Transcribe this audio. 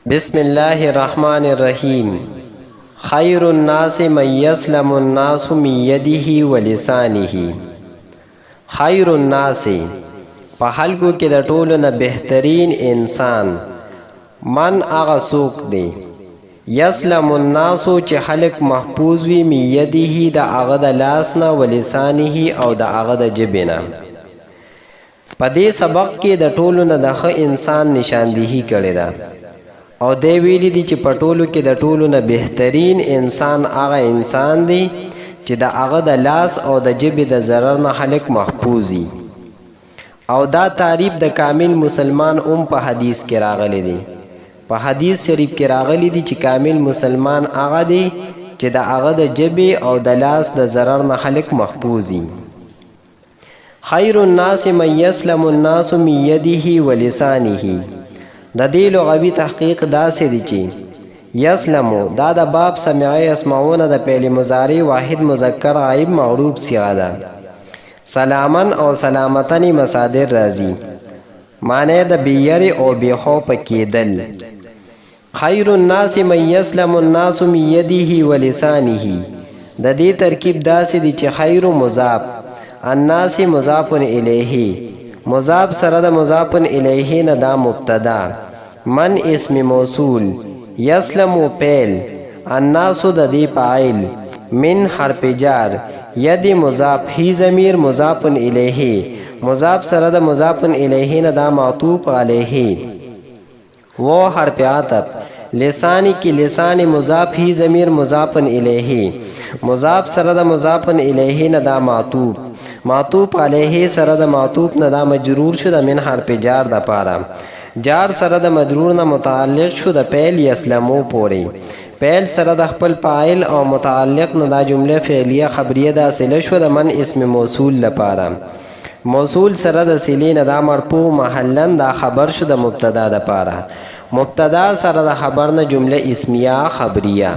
بسم الله الرحمن الرحیم. خیر الناس من یسلم الناس من یده و لسانه. خیر الناس په خلکو کې د ټولو نه بهترین انسان من هغه څوک دی یسلم الناس چې خلک محفوظ وي من یده د هغه د لاس نه و لسانه او د هغه د ژبې نه. په دې سبق کې د ټولو نه د ښه انسان نشاندهي کړې ده او دی ویلی دی چې په ټولو کې د ټولو نه بهترین انسان هغه انسان دی چې د هغه د لاس او د ژبې د ضرر نه خلک محفوظ وي. او دا تعریف د کامل مسلمان په حدیث کې راغلی دی. په حدیث شریف کې راغلی دی چې کامل مسلمان هغه دی چې د هغه د ژبې او د لاس د ضرر نه خلک محفوظ وي. خیر الناس من یسلم الناس من یده و لسانه. د دې لغوي تحقیق داسې دی چې یسلمو دا د باب سمعه یسمعون د فعل مضارع واحد مذکر غایب معروب صیغه ده. سلامن او سلامتن مصادر راځي معنی د بیری او بیخوف کېدل. خیر الناس من یسلم الناس من یده و لسانه. د دې ترکیب داسې دی چې خیر مضاف الناس مضاف الیه مضاف سره د مضاف الیه نه دا مبتدا من اسم موصول یسلم فعل الناس د دې فاعل من حرف جار ید مضاف هی ضمیر مضاف الیه مضاف سره د مضاف الیه نه دا معطوف علیه و حرف عطف لسانی کی لسان مضاف هی ضمیر مضاف الیه مضاف سره د مضاف الیه نه دا معطوف علیه سره د معطوف نه دا مجرور شو د من حرف جار د پاره جار سره د مجرور نه متعلق شو د فعل یسلمو پوری فعل سره د خپل فاعل او متعلق نه دا جمله فعلیه خبریه د صله شو د من اسم موصول لپاره موصول سره د صله نه دا مرفوع محلن دا خبر شو د مبتدا د پاره مبتدا سره د خبر نه جمله اسمیه خبریه